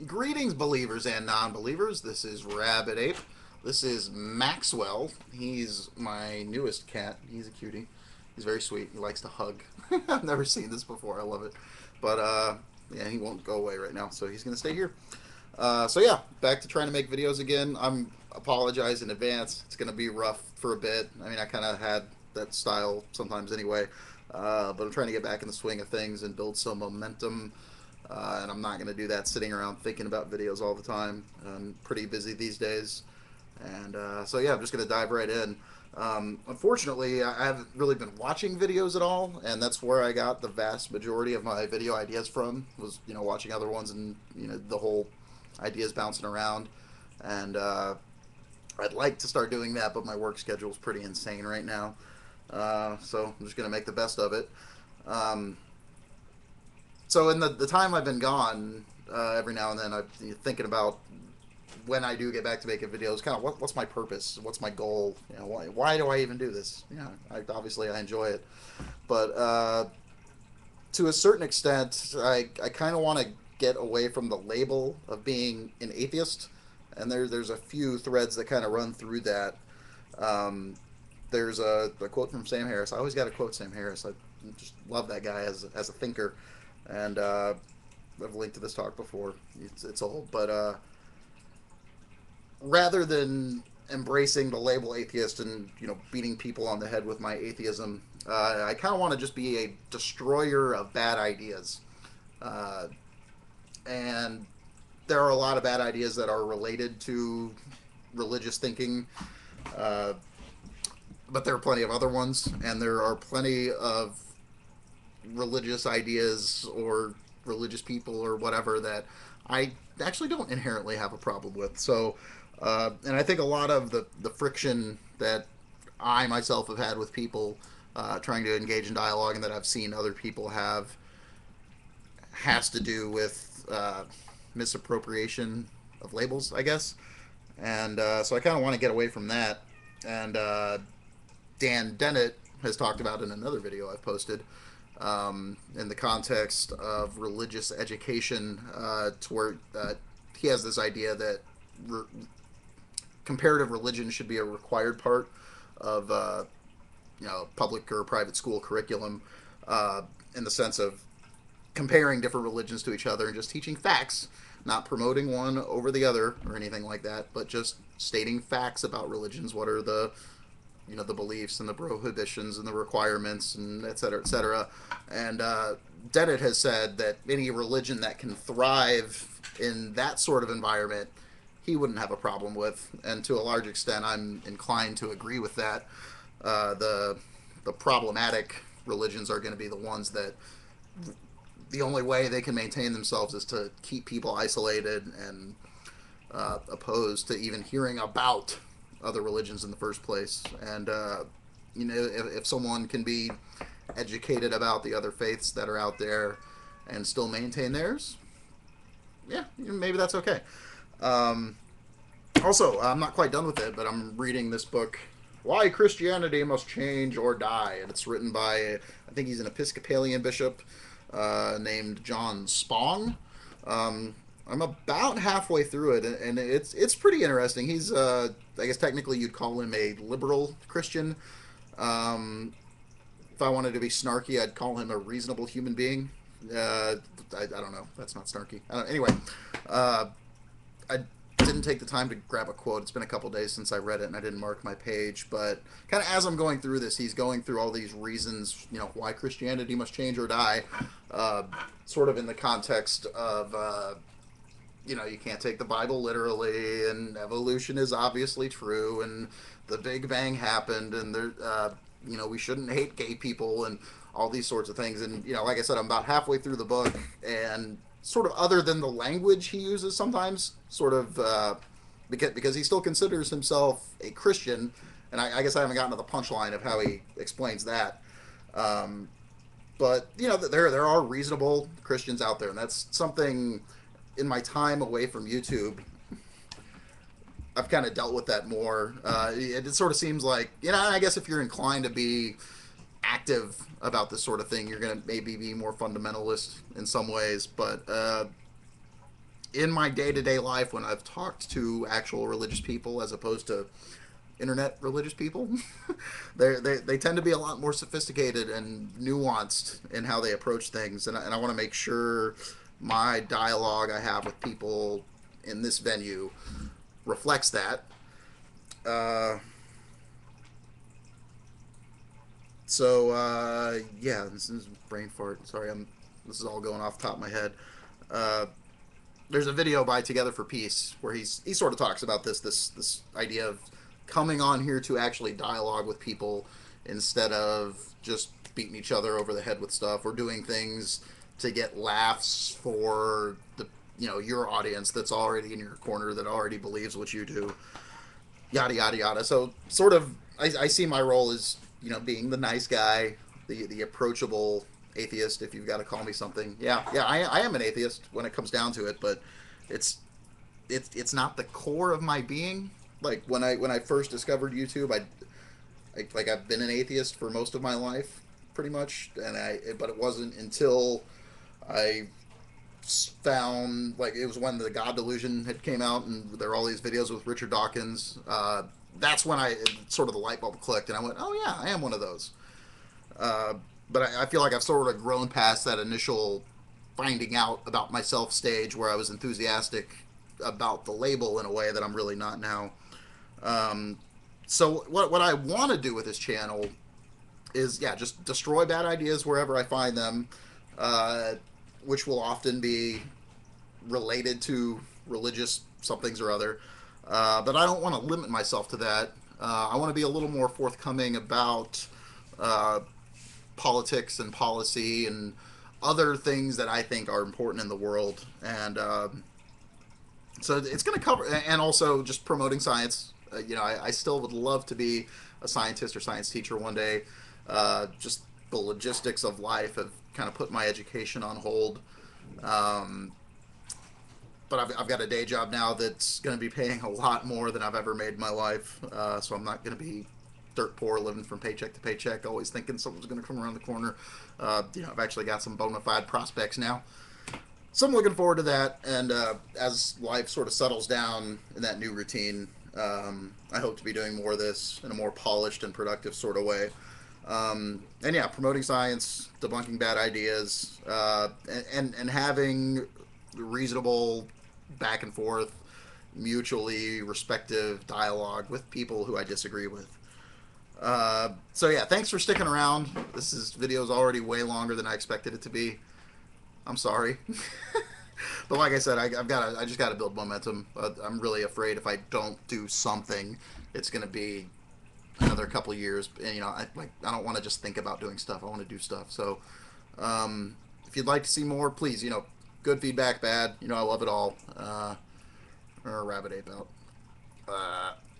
Greetings, believers and non-believers. This is RabidApe. This is Maxwell. He's my newest cat. He's a cutie. He's very sweet. He likes to hug. I've never seen this before. I love it. But yeah, he won't go away right now, so he's gonna stay here. So yeah, back to trying to make videos again. I'm apologize in advance. It's gonna be rough for a bit. I mean, I kind of had that style sometimes anyway, but I'm trying to get back in the swing of things and build some momentum. And I'm not going to do that sitting around thinking about videos all the time. I'm pretty busy these days. And so, yeah, I'm just going to dive right in. Unfortunately, I haven't really been watching videos at all, and that's where I got the vast majority of my video ideas from, was, watching other ones and, the whole ideas bouncing around. And I'd like to start doing that, but my work schedule is pretty insane right now. So I'm just going to make the best of it. Um, so in the time I've been gone, every now and then I'm thinking about when I do get back to making videos, kind of what's my purpose, what's my goal, why do I even do this? Obviously I enjoy it, but to a certain extent, I kind of want to get away from the label of being an atheist, and there's a few threads that kind of run through that. Um, there's a quote from Sam Harris. I always got to quote Sam Harris. I just love that guy as a thinker, and I've linked to this talk before. It's old, but rather than embracing the label atheist and beating people on the head with my atheism, I kind of want to just be a destroyer of bad ideas. Uh, and there are a lot of bad ideas that are related to religious thinking, uh, but there are plenty of other ones, and there are plenty of religious ideas or religious people or whatever that I actually don't inherently have a problem with. So, and I think a lot of the friction that I myself have had with people trying to engage in dialogue and that I've seen other people have has to do with misappropriation of labels, I guess. And so I kind of want to get away from that. And Dennett has talked about in another video I've posted, in the context of religious education, to where he has this idea that re- comparative religion should be a required part of public or private school curriculum, in the sense of comparing different religions to each other and just teaching facts, not promoting one over the other or anything like that, but just stating facts about religions. What are the beliefs and the prohibitions and the requirements and et cetera, et cetera. And Dennett has said that any religion that can thrive in that sort of environment, he wouldn't have a problem with. And to a large extent, I'm inclined to agree with that. The problematic religions are going to be the ones that the only way they can maintain themselves is to keep people isolated and opposed to even hearing about other religions in the first place. And if someone can be educated about the other faiths that are out there and still maintain theirs, yeah, maybe that's okay. Um, Also, I'm not quite done with it, but I'm reading this book, Why Christianity Must Change or Die, and it's written by, I think he's an Episcopalian bishop, named John Spong. Um, I'm about halfway through it, and it's pretty interesting. He's, I guess technically you'd call him a liberal Christian. Um, if I wanted to be snarky, I'd call him a reasonable human being. I don't know. That's not snarky. Anyway, uh, I didn't take the time to grab a quote. It's been a couple days since I read it, and I didn't mark my page. But kind of as I'm going through this, he's going through all these reasons, why Christianity must change or die, uh, sort of in the context of, you can't take the Bible literally, and evolution is obviously true, and the Big Bang happened, and we shouldn't hate gay people, and all these sorts of things. And like I said, I'm about halfway through the book, and sort of other than the language he uses sometimes, sort of because he still considers himself a Christian, and I guess I haven't gotten to the punchline of how he explains that. Um, but there are reasonable Christians out there, and that's something in my time away from YouTube. I've kind of dealt with that more. It sort of seems like, I guess if you're inclined to be active about this sort of thing, you're going to maybe be more fundamentalist in some ways. But in my day-to-day life, when I've talked to actual religious people as opposed to internet religious people, they tend to be a lot more sophisticated and nuanced in how they approach things, and I want to make sure my dialogue I have with people in this venue reflects that. Uh, yeah, this is brain fart. Sorry, this is all going off the top of my head. Uh, there's a video by TogetherForPeace where he sort of talks about this idea of coming on here to actually dialogue with people instead of just beating each other over the head with stuff or doing things to get laughs for the your audience that's already in your corner, that already believes what you do, yada yada yada. So sort of, I see my role as being the nice guy, the approachable atheist, if you've got to call me something. Yeah, I am an atheist when it comes down to it, but it's it's not the core of my being. Like when I first discovered YouTube, like I've been an atheist for most of my life, pretty much, but it wasn't until I found, like, it was when the God Delusion had came out and there were all these videos with Richard Dawkins. That's when sort of the light bulb clicked and I went, oh yeah, I am one of those. Uh, but I feel like I've sort of grown past that initial finding out about myself stage where I was enthusiastic about the label in a way that I'm really not now. Um, so what I want to do with this channel is, yeah, just destroy bad ideas wherever I find them, uh, which will often be related to religious somethings or other. But I don't want to limit myself to that. I want to be a little more forthcoming about uh, politics and policy and other things that I think are important in the world. And so it's going to cover, and also just promoting science. I still would love to be a scientist or science teacher one day. Just the logistics of life have kind of put my education on hold. Um, but I've got a day job now that's going to be paying a lot more than I've ever made in my life. So I'm not going to be dirt poor, living from paycheck to paycheck, always thinking something's going to come around the corner. I've actually got some bona fide prospects now. So I'm looking forward to that. And as life sort of settles down in that new routine, I hope to be doing more of this in a more polished and productive sort of way. And yeah, promoting science, debunking bad ideas, and having reasonable back and forth, mutually respective dialogue with people who I disagree with. So yeah, thanks for sticking around. This video is already way longer than I expected it to be. I'm sorry. But like I said, I just got to build momentum. I'm really afraid if I don't do something, it's going to be another couple of years. And I don't want to just think about doing stuff. I want to do stuff. So if you'd like to see more, please, good feedback, bad, I love it all. Or RabidApe out.